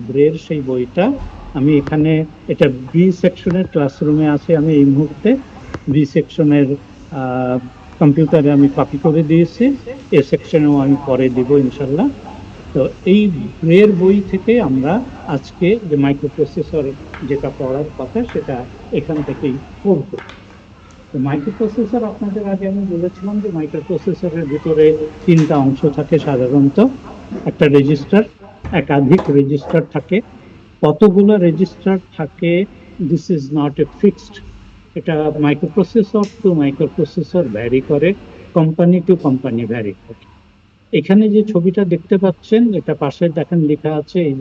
ব্রের সেই বইটা আমি এখানে, এটা বি সেকশনের ক্লাসরুমে আছে। আমি এই মুহূর্তে বি সেকশনের কম্পিউটারে আমি কপি করে দিয়েছি, এ সেকশনেও আমি পরে দিব ইনশাল্লাহ। তো এই ব্রের বই থেকে আমরা আজকে যে মাইক্রোপ্রসেসর যেটা পড়ার কথা সেটা এখান থেকেই পড়ব। তো মাইক্রোপ্রসেসর আপনাদের আগে আমি বলেছিলাম যে মাইক্রোপ্রসেসরের ভিতরে তিনটা অংশ থাকে সাধারণত। একটা রেজিস্টার, একাধিক রেজিস্টার থাকে। কতগুলো রেজিস্টার থাকে this is not a fixed, এটা মাইক্রোপ্রসেসর টু মাইক্রোপ্রসেসর ভ্যারি করে, কোম্পানি টু কোম্পানি ভ্যারি করে। এখানে যে ছবিটা দেখতে পাচ্ছেন এটা পাশে দেখেন লেখা আছে এই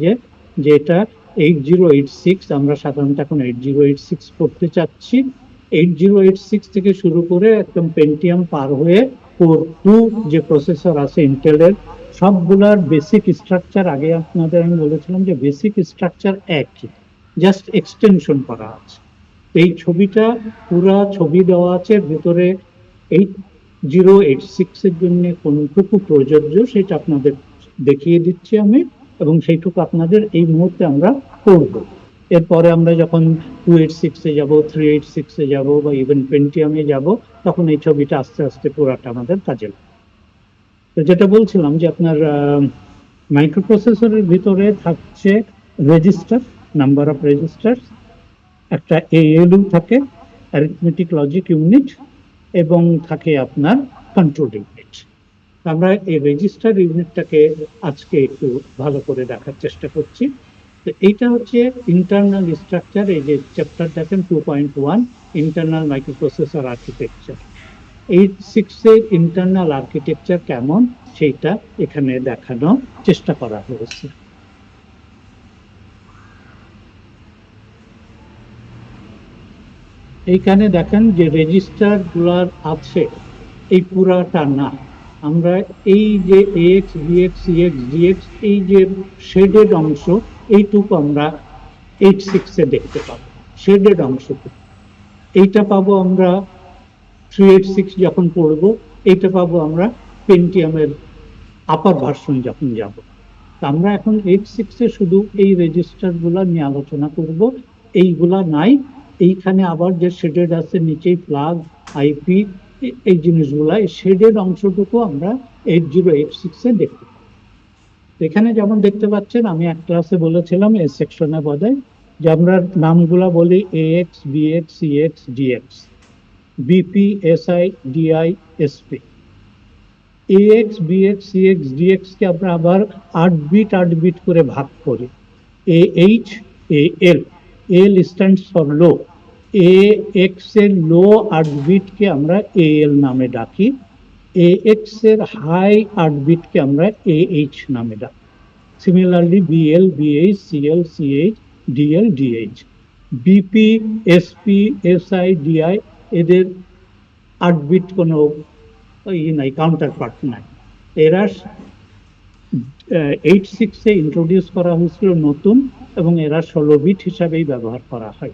যে এটা 8086, আমরা সাধারণত এখন 8086 পড়তে চাচ্ছি। 8086 থেকে শুরু করে একদম পেন্টিয়াম পার হয়ে কোর 2 যে প্রসেসর আছে ইন্টেলের, সবগুলার বেসিক স্ট্রাকচার আগে আপনাদের আমি বলেছিলাম যে বেসিক স্ট্রাকচার একই, জাস্ট এক্সটেনশন করা আছে। এই ছবিটা পুরা ছবি দেওয়া আছে, ভেতরে 8086 এর জন্য কোনটুকু প্রযোজ্য সেটা আপনাদের দেখিয়ে দিচ্ছি আমি, এবং সেইটুকু আপনাদের এই মুহূর্তে আমরা করব। এরপরে আমরা যখন 286 এ যাব, 386 এ যাব বা ইভেন পেন্টিয়ামে যাব, তখন এই ছবিটা আস্তে আস্তে পুরাটা আমাদের কাজে লাগবে। তো যেটা বলছিলাম যে আপনার মাইক্রোপ্রসেসরের ভিতরে থাকছে রেজিস্টার, নাম্বার অফ রেজিস্টার, একটা এএলইউ থাকে, অ্যারিথমেটিক লজিক ইউনিট, এবং থাকে আপনার কন্ট্রোল ইউনিট। আমরা এই রেজিস্টার ইউনিটটাকে আজকে একটু ভালো করে দেখার চেষ্টা করছি। তো এইটা হচ্ছে ইন্টারনাল স্ট্রাকচার। এই যে চ্যাপ্টার দেখেন 2.1 ইন্টারনাল মাইক্রোপ্রসেসর আর্কিটেকচার, 86 এর ইন্টারনাল আর্কিটেকচার কেমন সেইটা এখানে দেখানোর চেষ্টা করা হয়েছে। এইখানে দেখেন যে রেজিস্টার গুলার আছে এই পুরাটা না, আমরা এই যে AX BX CX DX এই যে শেডেড অংশ এইটুকু আমরা 86 এ দেখতে পাবো, শেডেড অংশটুকু। এইটা পাবো আমরা 386 যখন পড়বো, এইটা পাবো আমরা পেন্টিয়ামের আপার ভার্সন যখন যাব। আমরা এখন 86 এ শুধু এই রেজিস্টার গুলা নিয়ে আলোচনা করব, এইগুলা নাই। এইখানে আবার যে শেডেড আছে নিচেই ফ্ল্যাগ আইপি এই জিনিসগুলা, এই শেডেড অংশটুকু আমরা 8086 এ দেখতে পাবো। এখানে যেমন দেখতে পাচ্ছেন, আমি এক ক্লাসে বলেছিলাম এই সেকশনে বোধহয় যে আমরা নামগুলা বলি AX BX CX DX, BP SI DI SP। AX BX CX DX কে আমরা আবার 8 বিট করে ভাগ করি। AH AL, L stands for low, AX এর লো 8 বিট কে আমরা AL নামে ডাকি, AX এর হাই 8 বিট কে আমরা AH নামে ডাকি। Similarly BL BH CL CH DL DH, BP SP SI DI এদের 8 বিট কোনো নাই, কাউন্টার পার্ট নাই। এরা 86 এ ইন্ট্রোডিউস করা হয়েছিল নতুন, এবং এরা 16 বিট হিসাবেই ব্যবহার করা হয়।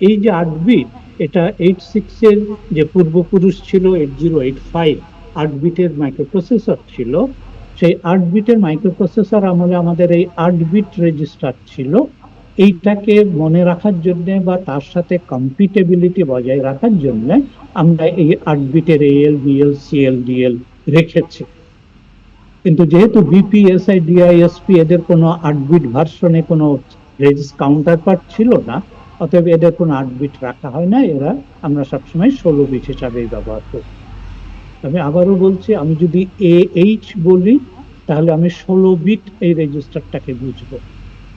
এই যে 8 বিট, এটা 86 এর যে পূর্বপুরুষ ছিল 8085, 8 বিটের মাইক্রোপ্রসেসর ছিল। সেই 8 বিটের মাইক্রোপ্রসেসর আমলে আমাদের এই 8 বিট রেজিস্টার ছিল। এইটাকে মনে রাখার জন্য বা তার সাথে কম্পিটেবিলিটি বজায় রাখার জন্য আমরা এই 8 বিটের AL BL CL DL রেখেছি। কিন্তু যেহেতু BP SI DI SP এদের কোনো 8 বিট ভার্সনে কোনো কাউন্টার পার্ট ছিল না, অতএব এদের কোনো 8 বিট রাখা হয় না, এরা আমরা সবসময় 16 বিট হিসাবেই ব্যবহার করি। আমি আবারও বলছি, আমি যদি AH বলি তাহলে আমি 16 বিট এই রেজিস্টারটাকে বুঝবো।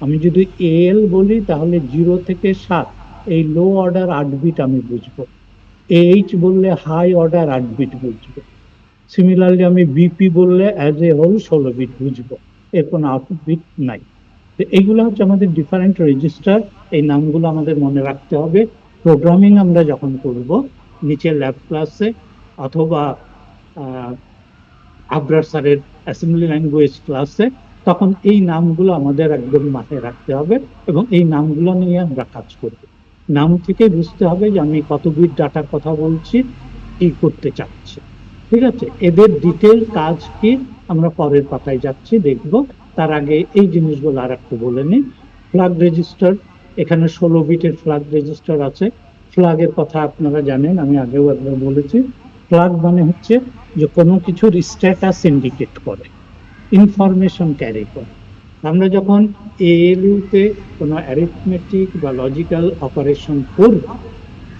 আমি যদি AL বলি তাহলে 0 থেকে 7 এই লো অর্ডার 8 বিট আমি বুঝবো। AH বললে হাই অর্ডার 8 বিট বুঝবো। সিমিলারলি আমি BP বললে অ্যাজ এ হোল 16 বিট বুঝবো, এর কোনো 8 বিট নাই। তো এইগুলো হচ্ছে আমাদের ডিফারেন্ট রেজিস্টার, এই নামগুলো আমাদের মনে রাখতে হবে। প্রোগ্রামিং আমরা যখন করব নিচে ল্যাব ক্লাসে অথবা আবরার স্যারের অ্যাসেম্বলি ল্যাঙ্গুয়েজ ক্লাসে, তখন এই নামগুলো আমাদের একদম মাথায় রাখতে হবে, এবং এই নামগুলো নিয়ে আমরা কাজ করব। নাম থেকে বুঝতে হবে যে আমি কত বিট ডাটার কথা বলছি, কি করতে চাচ্ছি। ঠিক আছে, এদের ডিটেল কাজ কি আমরা পরের পাতায় যাচ্ছি দেখব। তার আগে এই জিনিসগুলো আর একটু বলে নিই। ফ্ল্যাগ রেজিস্টার, এখানে 16 বিটের ফ্ল্যাগ রেজিস্টার আছে। ফ্ল্যাগের কথা আপনারা জানেন, আমি আগেও একবার বলেছি। ফ্ল্যাগ মানে হচ্ছে যে কোনো কিছুর স্ট্যাটাস ইন্ডিকেট করে, ইনফরমেশন ক্যারি করে। আমরা যখন এএলইউতে কোনো অ্যারিথমেটিক বা লজিক্যাল অপারেশন করব,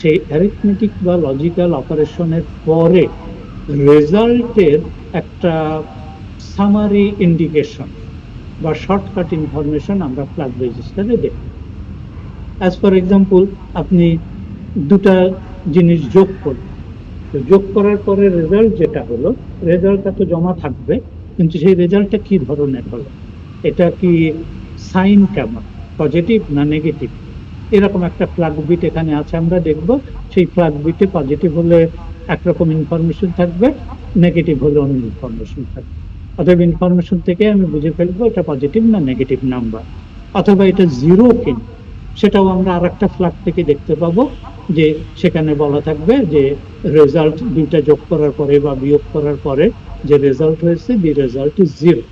সেই অ্যারিথমেটিক বা লজিক্যাল অপারেশনের পরে রেজাল্টের একটা সামারি ইন্ডিকেশন বা শর্টকাট ইনফরমেশন আমরা ফ্ল্যাগ রেজিস্টারে দেখব। অ্যাজ ফর এক্সাম্পল, আপনি দুটা জিনিস যোগ করবেন, যোগ করার পরে রেজাল্ট যেটা হলো, রেজাল্টটা তো জমা থাকবে, কিন্তু সেই রেজাল্টটা কি ধরনের হলো, এটা কি সাইন কেমন, পজিটিভ না নেগেটিভ, এরকম একটা ফ্ল্যাগ বিট এখানে আছে। আমরা দেখব সেই ফ্ল্যাগ বিটে পজিটিভ হলে একরকম ইনফরমেশন থাকবে, নেগেটিভ হলে অন্য ইনফরমেশন থাকবে। অতএব ইনফরমেশন থেকে আমি বুঝে ফেলবো এটা পজিটিভ না নেগেটিভ নাম্বার, অথবা এটা জিরো কিনা সেটাও আমরা আর একটা ফ্ল্যাগ থেকে দেখতে পাবো, যে সেখানে বলা থাকবে যে রেজাল্ট দুইটা যোগ করার পরে বা বিয়োগ করার পরে যে রেজাল্ট হয়েছে, দি রেজাল্ট ইজ জিরো।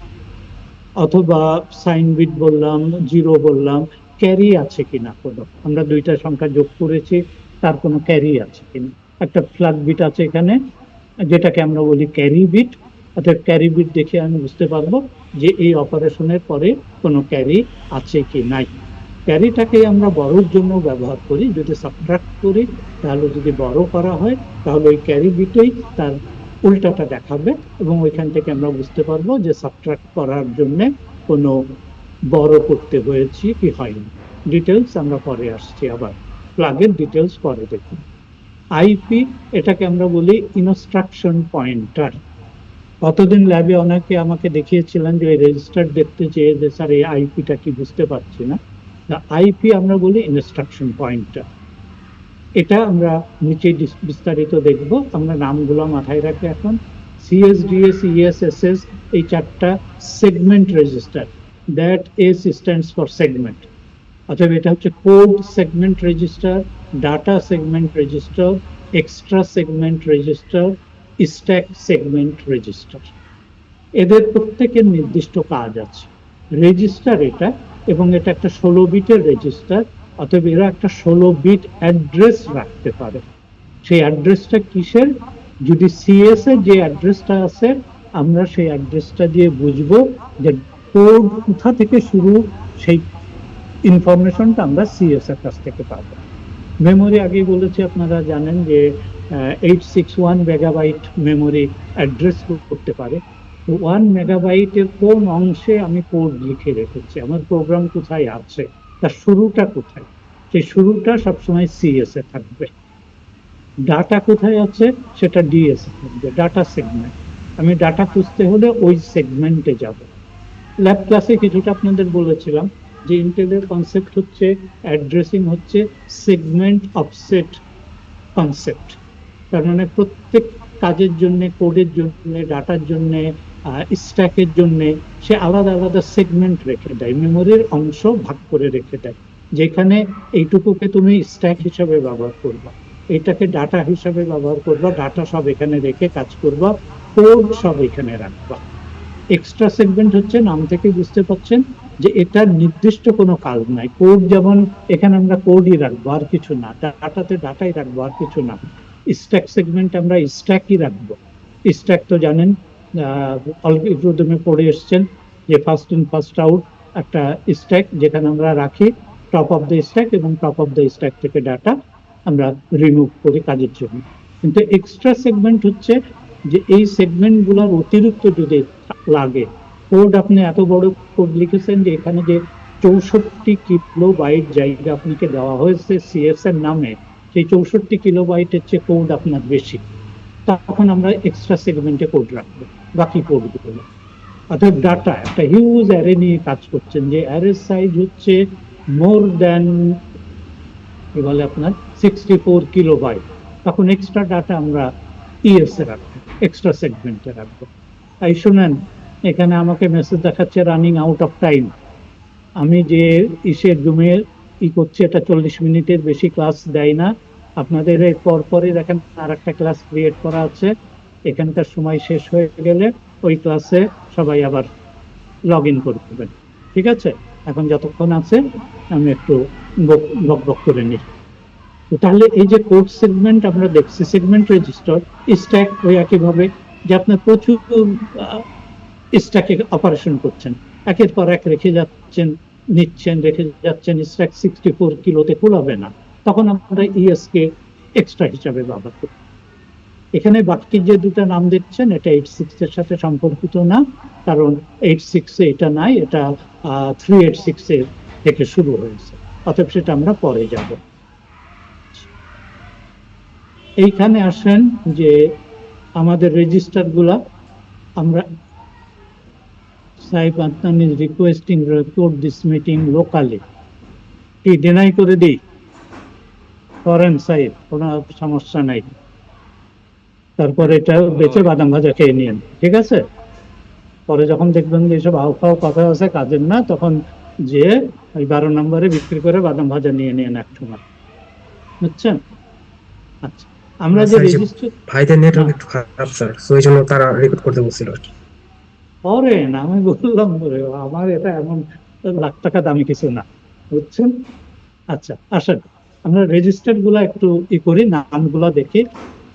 অথবা সাইন বিট বললাম, জিরো বললাম, ক্যারি আছে কিনা কোনো, আমরা দুইটা সংখ্যা যোগ করেছি, তার কোনো ক্যারি আছে কিনা। একটা ফ্ল্যাগ বিট আছে এখানে, যেটাকে আমরা বলি ক্যারি বিট। অর্থাৎ ক্যারি বিট দেখে আমি বুঝতে পারবো যে এই অপারেশনের পরে কোনো ক্যারি আছে কি নাই। ক্যারিটাকে আমরা বড়োর জন্য ব্যবহার করি, যদি সাবট্রাক্ট করি তাহলে যদি বড় করা হয় তাহলে ওই ক্যারি বিটেই তার উল্টাটা দেখাবে, এবং ওইখান থেকে আমরা বুঝতে পারবো যে সাবট্রাক্ট করার জন্য কোনো বড় করতে হয়েছে কি হয়নি। ডিটেলস আমরা পরে আসছি, আবার প্লাগের ডিটেলস পরে দেখুন। আইপি, এটাকে আমরা বলি ইনস্ট্রাকশন পয়েন্টার। কতদিন ল্যাবে অনেকে আমাকে দেখিয়েছিলেন যে রেজিস্টার দেখতে চেয়ে যে স্যার এই আইপিটা কি বুঝতে পারছি না। আইপি আমরা বলি ইনস্ট্রাকশন পয়েন্টার। এটা আমরা নিচে বিস্তারিত দেখব, আমরা নামগুলো মাথায় রাখি এখন। সিএসডিএস, ইএসএসএস, এই চারটা segment register, that S stands for segment. অর্থাৎ এটা হচ্ছে code segment register, data segment register, extra segment register, stack segment register. এদের প্রত্যেকের নির্দিষ্ট কাজ আছে। রেজিস্টার এটা, এবং এটা একটা 16 বিটের রেজিস্টার, অতএব এরা একটা 16 বিট অ্যাড্রেস রাখতে পারে। সেই অ্যাড্রেসটা কিসের, যদি সিএস এর যে অ্যাড্রেসটা আছে আমরা সেই অ্যাড্রেসটা দিয়ে বুঝবো যে কোড কোথা থেকে শুরু, সেই ইনফরমেশনটা আমরা সিএস এর কাছ থেকে পাবো। মেমোরি আগেই বলেছি, আপনারা জানেন যে 861 মেগাবাইট মেমোরি অ্যাড্রেস করতে পারে। 1 মেগাবাইটের কোন অংশে আমি কোড লিখে রেখেছি, আমার প্রোগ্রাম কোথায় আছে, তার শুরুটা কোথায়, সেই শুরুটা সবসময় সিএস এ থাকবে। ডাটা কোথায় আছে সেটা ডিএস এ থাকবে, ডাটা সেগমেন্ট। আমি ডাটা খুঁজতে হলে ওই সেগমেন্টে যাব। ল্যাব ক্লাসে কিছুটা আপনাদের বলেছিলাম যে ইন্টেলের কনসেপ্ট হচ্ছে, অ্যাড্রেসিং হচ্ছে সেগমেন্ট অফসেট কনসেপ্ট। তার মানে প্রত্যেক কাজের জন্য, কোডের জন্য, ডাটার জন্য, স্ট্যাকের জন্য সে আলাদা আলাদা সেগমেন্ট রেখে দেয়, মেমোরির অংশ ভাগ করে রেখে দেয়, যেখানে এইটুকুকে তুমি স্ট্যাক হিসাবে ব্যবহার করবা, এটাকে ডাটা হিসাবে ব্যবহার করবা, ডাটা সব এখানে রেখে কাজ করবা, কোড সব এখানে রাখবা। এক্সট্রা সেগমেন্ট হচ্ছে, নাম থেকে বুঝতে পারছেন যে এটা নির্দিষ্ট কোনো কাজ নাই। কোড যেমন এখানে আমরা কোডই রাখবো আর কিছু না, ডাটাতে ডাটাই রাখবো আর কিছু না। স্ট্যাক সেগমেন্ট আমরা স্ট্যাকই রাখবো। স্ট্যাক তো জানেন, প্রথমে পড়ে এসছেন যে ফার্স্ট ইন ফার্স্ট আউট একটা স্ট্যাক, যেখানে আমরা রাখি টপ অফ দ্য স্ট্যাক, এবং টপ অফ দ্য স্ট্যাক থেকে ডাটা আমরা রিমুভ করি কাজের জন্য। কিন্তু এক্সট্রা সেগমেন্ট হচ্ছে যে এই সেগমেন্টগুলোর অতিরিক্ত যদি লাগে, কোড আপনি এত বড় কোড লিখেছেন যে এখানে যে 64 কিলোবাইট জায়গা আপনাকে দেওয়া হয়েছে সিএস এর নামে, সেই 64 কিলোবাইটের চেয়ে কোড আপনার বেশি, তখন আমরা এক্সট্রা সেগমেন্টে কোড রাখবো বাকি কোডগুলো। অর্থাৎ ডাটা একটা হিউজ অ্যারে নিয়ে কাজ করছেন, যে অ্যারে সাইজ হচ্ছে মোর দ্যান কি বলে আপনার 64 কিলোবাইট, তখন এক্সট্রা ডাটা আমরা ইএস এ রাখবো, এক্সট্রা সেগমেন্টে রাখবো। তাই শুনেন, এখানে আমাকে মেসেজ দেখাচ্ছে রানিং আউট অফ টাইম। আমি যে ইসের জুমে করছি, এটা 40 মিনিটের বেশি ক্লাস দেয় না আপনাদের। এর পরপরই দেখেন আর একটা ক্লাস ক্রিয়েট করা আছে, এখানকার সময় শেষ হয়ে গেলে ওই ক্লাসে সবাই আবার লগ ইন করবেন। ঠিক আছে, এখন যতক্ষণ আছে আমি একটু বক বক করে নিই। তো তাহলে এই যে কোড সেগমেন্ট আমরা দেখছি, সেগমেন্ট রেজিস্টার স্ট্যাক ওই একইভাবে যে আপনার প্রচুর স্ট্যাকে অপারেশন করছেন, একের পর এক রেখে যাচ্ছেন, নিচ্ছেন, রেখে যাচ্ছেন, স্ট্যাক 64 কিলোতে কুলাবে না, তখন আমরা ইএস কে এক্সট্রা হিসাবে ব্যবহার করি। এখানে বাকি যে দুটো নাম দেখছেন এটা 86 এর সাথে সম্পর্কিত না, কারণ 86 এ এটা নাই, এটা 386 এর থেকে শুরু হয়েছে, অতএব সেটা আমরা পরে যাব। এইখানে আসেন যে আমাদের রেজিস্টার গুলা আমরা সাহেব Adnan is requesting record this meeting locally, কি ডিনাই করে দিই? করেন সাহেব, কোনো সমস্যা নাই। তারপরে এটা বেঁচে বাদাম ভাজা খেয়ে নিন, ঠিক আছে? পরে যখন দেখবেন যে এসব আউফাও কথা আছে কাজের না, তখন যে ওই 12 নম্বরে বিক্রি করে বাদাম ভাজা নিয়ে নিন এক সময়, বুঝছেন? আচ্ছা, আমরা যে রেজিস্টার ভাইদের নেটওয়ার্ক একটু খারাপ স্যার, সো এই জন্য তারা রেকর্ড করতে বলছিল আর কি। করেন, আমি বললাম আমার এটা এমন লাখ টাকা দামি কিছু না, বুঝছেন? আচ্ছা আসেন আমরা রেজিস্টার গুলা একটু করি, নামগুলা দেখি।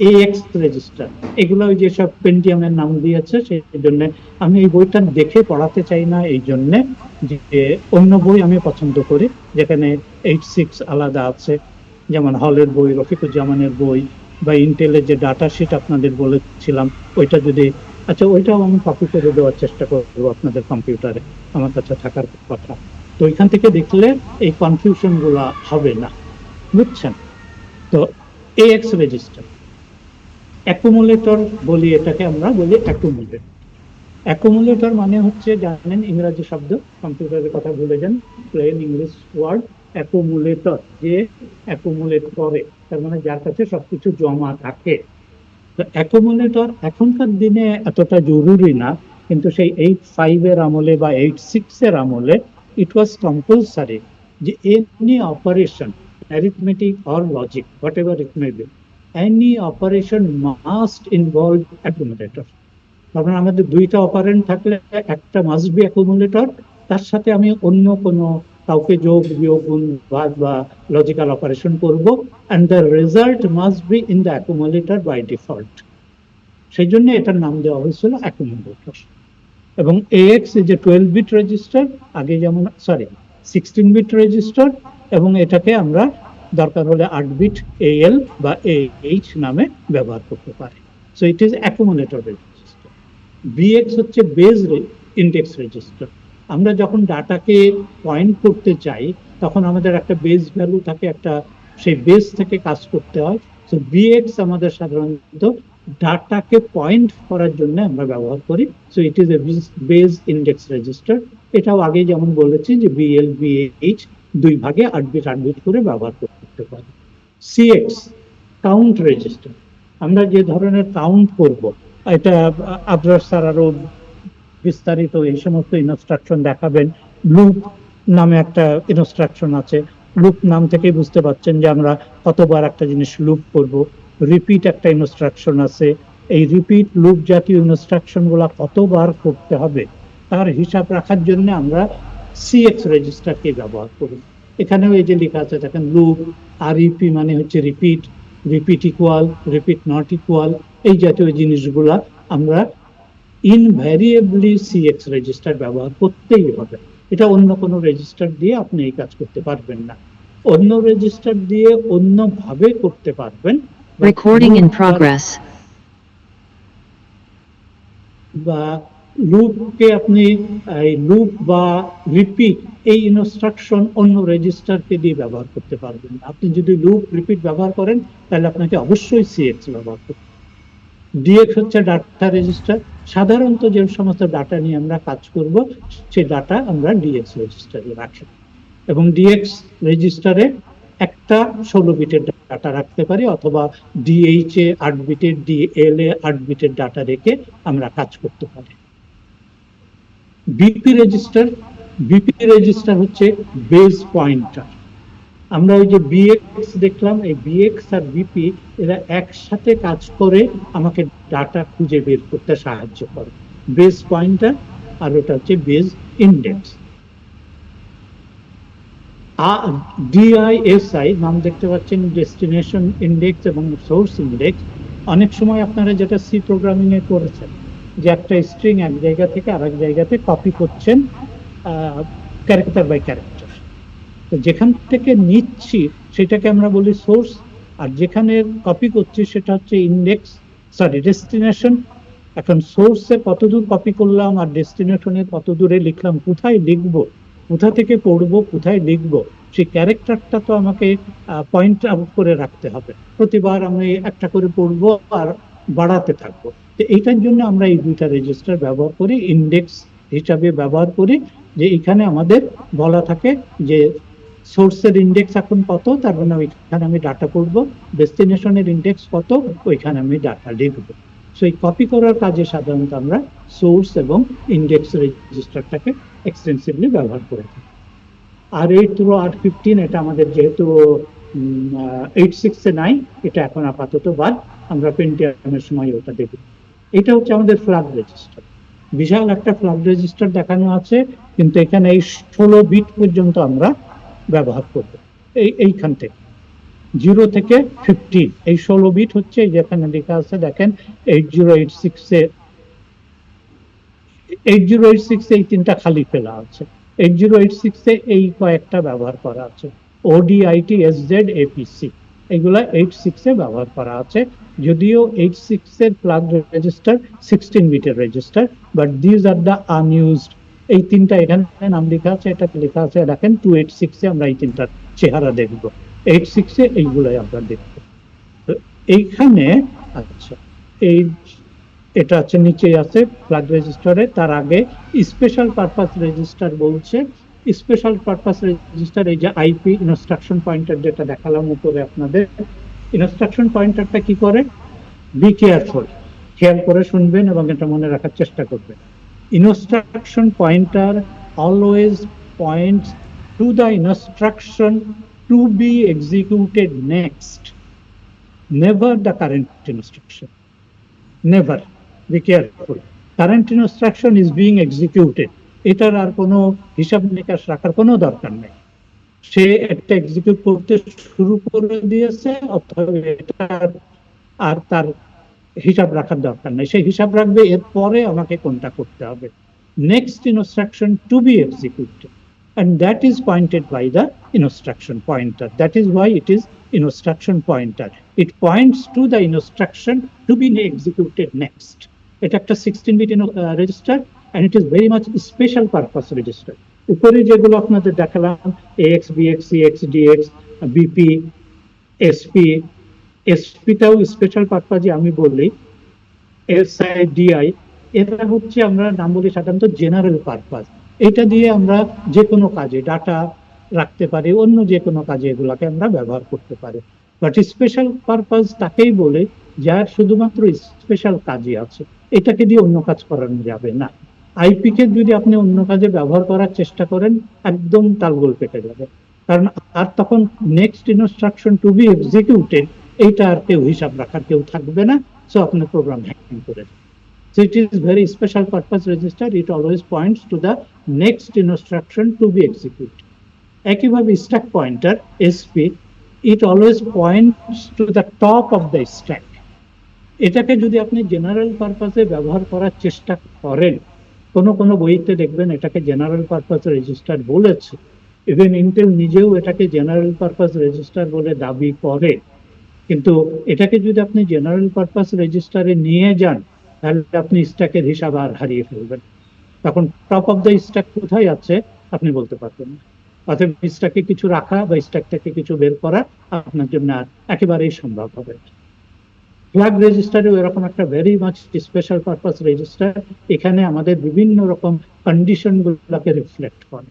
AX রেজিস্টার, এগুলো ওই যেসব পেন্টিয়ামের নাম দিয়েছে, সেই জন্য আমি এই বইটা দেখে পড়াতে চাই না, এই জন্য যে অন্য বই আমি পছন্দ করি যেখানে 86 আলাদা আছে, যেমন হলের বই, রফিকুজ্জামানের বই, বা ইন্টেলের যে ডাটা শিট আপনাদের বলেছিলাম ওইটা যদি, আচ্ছা ওইটাও আমি কপি করে দেওয়ার চেষ্টা করবো আপনাদের কম্পিউটারে, আমার কাছে থাকার কথা। তো ওইখান থেকে দেখলে এই কনফিউশন গুলা হবে না, বুঝছেন? তো AX রেজিস্টার, অ্যাকুমুলেটর বলি এটাকে, আমরা বলি অ্যাকুমুলেটর। অ্যাকুমুলেটর মানে হচ্ছে, জানেন ইংরেজি শব্দ, কম্পিউটারের কথা ভুলে যান, প্লেন ইংলিশ ওয়ার্ড অ্যাকুমুলেটর, যে অ্যাকুমুলেট করে, তার মানে যার কাছে সবকিছু জমা থাকে। তো অ্যাকুমুলেটর এখনকার দিনে এতটা জরুরি না, কিন্তু সেই 85 এর আমলে বা 86 এর আমলে ইট ওয়াজ কম্পালসারি যে any operation, arithmetic or logic, what ever it may be, any operation must involve accumulator। তখন আমাদের দুইটা অপারেন্ট থাকলে একটা মাস্ট বি অ্যাকুমুলেটর, তার সাথে আমি অন্য কোনো কাউকে যোগ বিয়োগ গুণ ভাগ বা লজিক্যাল অপারেশন করব, and the result must be in the accumulator by default. সেই জন্য এটার নাম দেওয়া হয়েছিল অ্যাকুমুলেটর। এবং AX is a 12 bit register, আগে যেমন 16 বিট রেজিস্টার, এবং এটাকে আমরা দরকার হলে 8 বিট AL বা AH নামে ব্যবহার করতে পারি। So it is accumulator register. BX হচ্ছে বেস ইন্ডেক্স রেজিস্টার। আমরা যখন ডাটাকে পয়েন্ট করতে চাই তখন আমাদের একটা বেস ভ্যালু থাকে, একটা সেই বেস থেকে কাজ করতে হয়। সো BX আমাদের সাধারণত ডাটাকে পয়েন্ট করার জন্য আমরা ব্যবহার করি। So it is a base index register. এটাও আগে যেমন বলেছি যে BL BH দুই ভাগে 8 বিট 8 বিট করে ব্যবহার করতে পারি। CX কাউন্ট রেজিস্টার, আমরা যে ধরনের কাউন্ট করব, এটা আবরার স্যার আরো বিস্তারিত এই সমস্ত ইনস্ট্রাকশন দেখাবেন। লুপ নামে একটা ইনস্ট্রাকশন আছে, লুপ নাম থেকে বুঝতে পারছেন যে আমরা কতবার একটা জিনিস লুপ করব। রিপিট একটা ইনস্ট্রাকশন আছে, এই রিপিট লুপ জাতীয় ইনস্ট্রাকশন গুলা কতবার করতে হবে তার হিসাব রাখার জন্য আমরা CX রেজিস্টারকে ব্যবহার করি। এখানেও এই যে লেখা আছে দেখেন, লুপ, REP মানে হচ্ছে repeat, repeat equal, repeat not equal, এই জাতীয় জিনিসগুলা আমরা ইনভ্যারিয়েবলি CX রেজিস্টার ব্যবহার করতেই হবে। এটা অন্য কোনো রেজিস্টার দিয়ে আপনি এই কাজ করতে পারবেন না। অন্য রেজিস্টার দিয়ে অন্যভাবে করতে পারবেন। Recording in progress. বা লুপকে আপনি লুপ বা রিপিট এই ইনস্ট্রাকশন অন্য রেজিস্টারকে দিয়ে ব্যবহার করতে পারবেন না। আপনি যদি লুপ রিপিট ব্যবহার করেন তাহলে আপনাকে অবশ্যই CX ব্যবহার করতে হবে। DX হচ্ছে ডাটা রেজিস্টার, সাধারণত যে সমস্ত ডাটা নিয়ে আমরা কাজ করব সেই ডাটা আমরা DX রেজিস্টারে রাখি, এবং DX রেজিস্টারে একটা 16 বিটের ডাটা রাখতে পারি, অথবা DH এ 8 বিটের, DL এ 8 বিটের ডাটা রেখে আমরা কাজ করতে পারি। BP রেজিস্টার হচ্ছে বেস পয়েন্টার। আমরা ওই যে BX দেখলাম, এই BX আর BP এরা একসাথে কাজ করে আমাকে ডাটা খুঁজে বের করতে সাহায্য করে। বেস পয়েন্টার আর ওটা হচ্ছে বেজ ইন্ডেক্স। ডিআইএসআই নাম দেখতে পাচ্ছেন, ডেস্টিনেশন ইন্ডেক্স এবং সোর্স ইন্ডেক্স। অনেক সময় আপনারা যেটা সি প্রোগ্রামিং এ করেছেন, যে একটা স্ট্রিং এক জায়গা থেকে আরেক জায়গাতে কপি করছেন ক্যারেক্টার বাই ক্যারেক্টার। তো যেখান থেকে নিচ্ছি সেটাকে আমরা বলি সোর্স, আর যেখানে কপি করছি সেটা হচ্ছে ইন্ডেক্স, সরি ডেস্টিনেশন। এখন সোর্সে কতদূর কপি করলাম আর ডেস্টিনেশনে কত দূরে লিখলাম, কোথায় লিখবো, কোথা থেকে পড়বো, কোথায় লিখবো, সেই ক্যারেক্টারটা তো আমাকে পয়েন্ট আউট করে রাখতে হবে। প্রতিবার আমি একটা করে পড়বো আর বাড়াতে থাকবো। তো এইটার জন্য আমরা এই দুইটা রেজিস্টার ব্যবহার করি, ইন্ডেক্স হিসাবে ব্যবহার করি। যে এখানে আমাদের বলা থাকে যে সোর্সের ইন্ডেক্স এখন কত, তার মানে ওইখানে আমি ডাটা পড়বো, ডেস্টিনেশনের ইন্ডেক্স কত, ওইখানে আমি ডাটা লিখবো। সেই কপি করার কাজে সাধারণত আমরা সোর্স এবং ইন্ডেক্স রেজিস্টারটাকে এক্সটেন্সিভলি ব্যবহার করে থাকি। আর 8 থ্রু R15 এটা আমাদের যেহেতু 86 এ নাই, এটা এখন আপাতত বাদ, আমরা পেন্টিয়ামের সময় ওটা দেখব। এটা হচ্ছে আমাদের ফ্ল্যাগ রেজিস্টার। বিশাল একটা ফ্ল্যাগ রেজিস্টার দেখানো আছে, কিন্তু এখানে এই 16 বিট পর্যন্ত আমরা ব্যবহার করব। এইখান থেকে 0 থেকে 15 এই 16 বিট হচ্ছে, যেখানে লেখা আছে দেখেন 8086 এ, 8086 এই তিনটা খালি ফেলা আছে। 8086 এ এই কয়েকটা ব্যবহার করা আছে, ওডিআইটি এসজেড এপিসি, এগুলা 86 এ ব্যবহার করা আছে। যদিও 86 এর প্লাগ রেজিস্টার 16 বিটের register, but these are the unused. এই তিনটা এখানে নাম লেখা আছে, এটা লেখা আছে দেখেন 286 এ আমরা এই তিনটার চেহারা দেখব, 86 এ এইগুলাই আমরা দেখব। তো এইখানে আচ্ছা, এই এটা আছে নিচে আছে ফ্ল্যাগ রেজিস্টারে, তার আগে স্পেশাল পারপাস রেজিস্টার বলছে। স্পেশাল পারপাস রেজিস্টার এই যে আইপি ইনস্ট্রাকশন পয়েন্টার যেটা দেখালাম উপরে আপনাদের, ইনস্ট্রাকশন পয়েন্টারটা কি করে, বি কেয়ারফুল, খেয়াল করে শুনবেন এবং এটা মনে রাখার চেষ্টা করবেন। Instruction pointer always points to the instruction to B executed next, never the current instruction. Never, be careful, current instruction is being executed, এটার আর কোনো হিসাব নিকাশ রাখার কোনো দরকার নেই। সে একটা এক্সিকিউট করতে শুরু করে দিয়েছে, অথবা এটা আর তার হিসাব রাখার দরকার নেই, সে হিসাব রাখবে এরপরে আমাকে কোনটা করতে হবে। Next instruction to B executed, and that is pointed by the instruction pointer. That is why it is instruction pointer. It points to the instruction to be executed next. এটা একটা 16 bit register, and it is very much special purpose register. উপরে যেগুলো আপনাদের দেখালাম, AX, BX, CX, DX, BP, SP, SP-টাও special পারপাজে আমি বলি, SI, DI, এটা হচ্ছে আমরা নাম বলি সাধারণত জেনারেল পারপাস। এটা দিয়ে আমরা যে কোনো কাজে ডাটা রাখতে পারি, অন্য যে কোনো কাজে এগুলাকে আমরা ব্যবহার করতে পারি। বাট স্পেশাল পারপাস তাকেই বলে যার শুধুমাত্র স্পেশাল কাজই আছে, এটাকে দিয়ে অন্য কাজ করানো যাবে না। আইপি কে যদি আপনি অন্য কাজে ব্যবহার করার চেষ্টা করেন, একদম তালগোল পেটে যাবে, কারণ আর তখন next instruction to B executed এইটা আর কেউ হিসাব রাখার কেউ থাকবে না, সো আপনার প্রোগ্রাম হ্যাং করে। So it is very special purpose register. It always points to the next instruction to be executed. একইভাবে stack pointer SP, it always points to the top of the stack. এটাকে যদি আপনি general পারপাসে ব্যবহার করার চেষ্টা করেন, কোন বইতে দেখবেন এটাকে জেনারেল পারপাস রেজিস্টার বলেছে, ইভেন ইন্টেল নিজেও এটাকে জেনারেল পারপাস রেজিস্টার বলে দাবি করে। কিন্তু এটাকে যদি আপনি জেনারেল পারপাস রেজিস্টারে নিয়ে যান, তাহলে আপনি স্ট্যাকের হিসাব আর হারিয়ে ফেলবেন। তখন টপ অফ দ্য স্ট্যাক কোথায় আছে আপনি বলতে পারবেন না। অতএব স্ট্যাকে কিছু রাখা বা স্ট্যাক থেকে কিছু বের করা আপনার জন্য আর একেবারেই সম্ভব হবে না। ফ্ল্যাগ রেজিস্টারেও এরকম একটা very much special purpose register, এখানে আমাদের বিভিন্ন রকম কন্ডিশন গুলোকে রিফ্লেক্ট করে।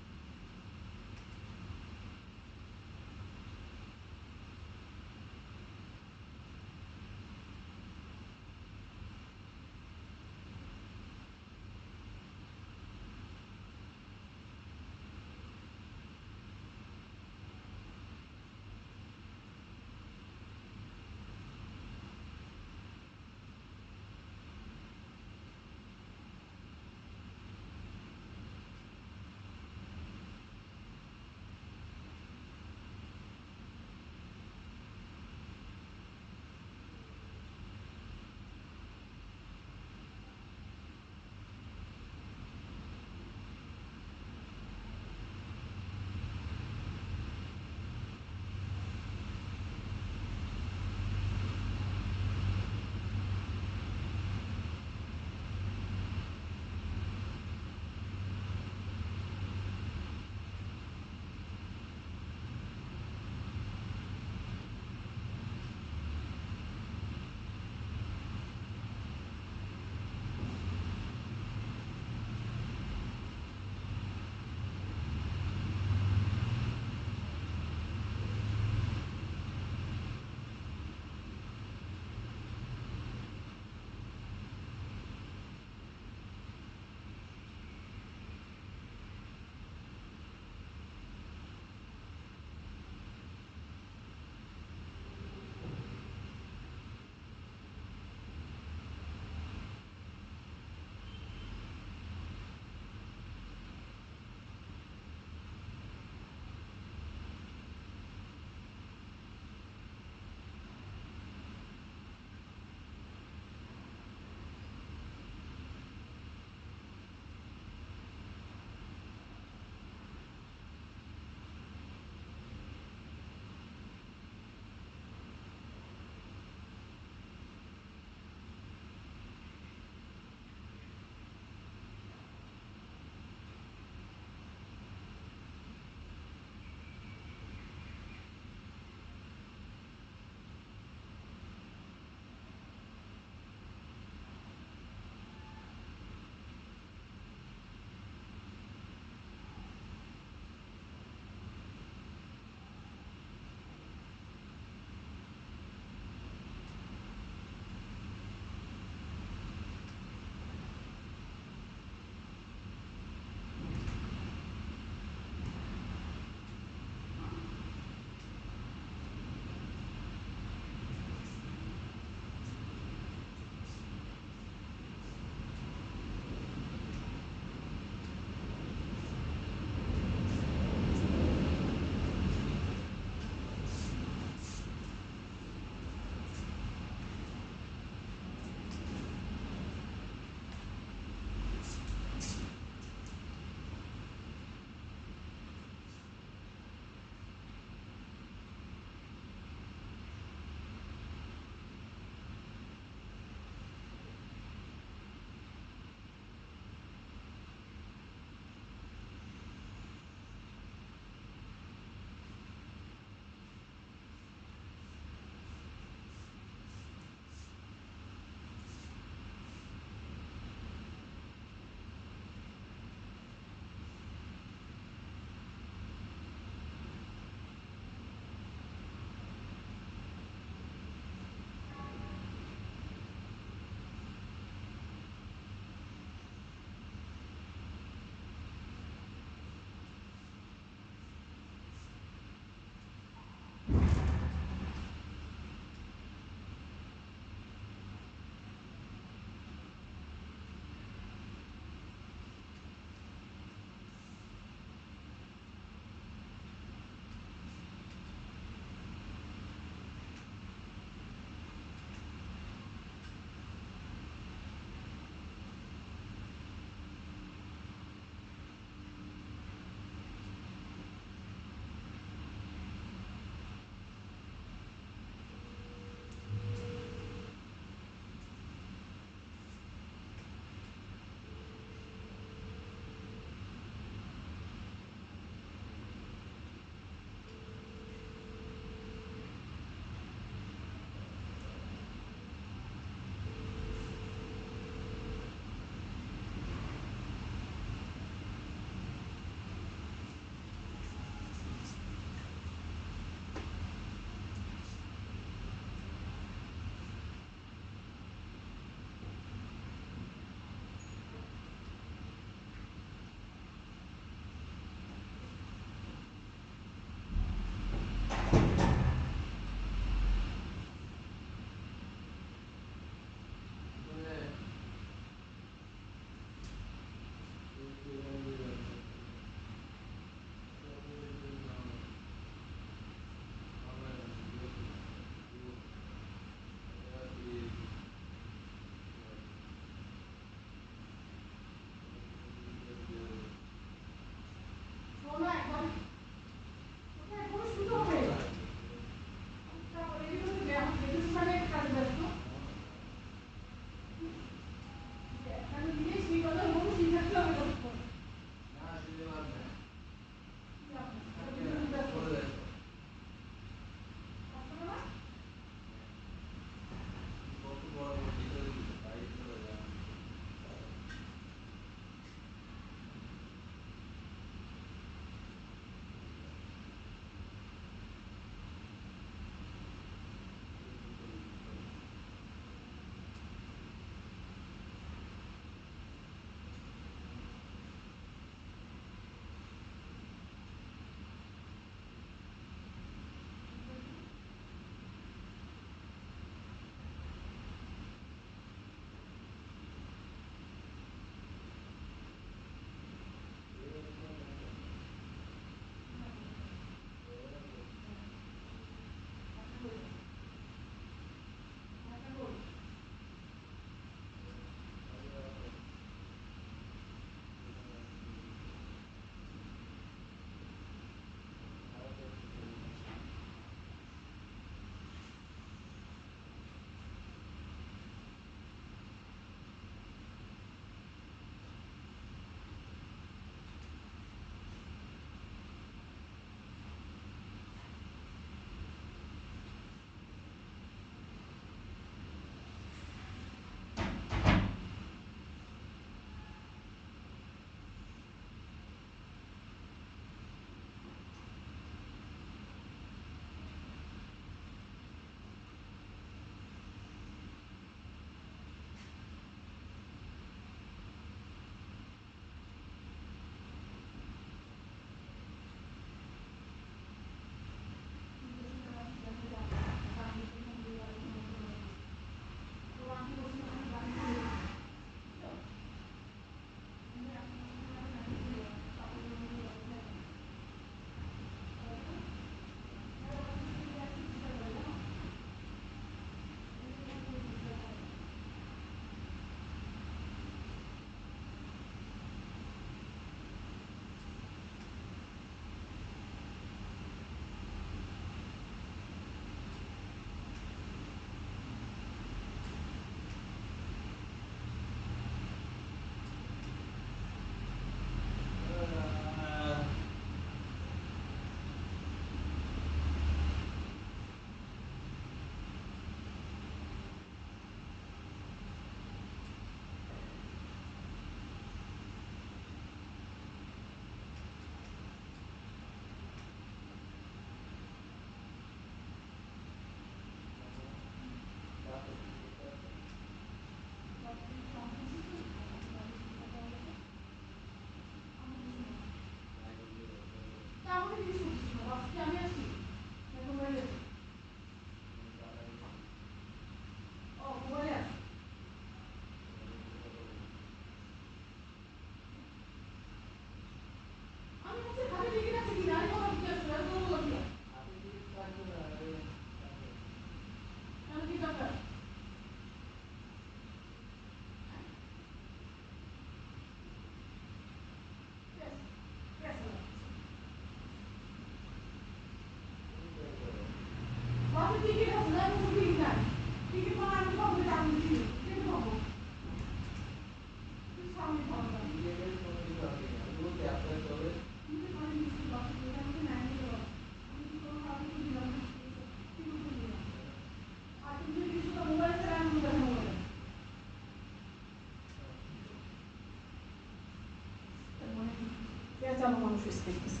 পেঁচানো মানুষ দেখতেছে।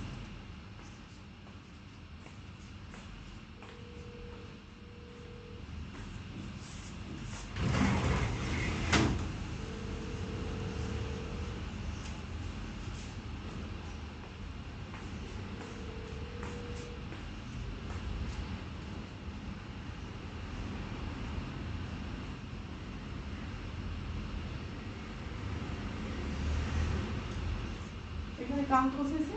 এখানে কাম করতেছে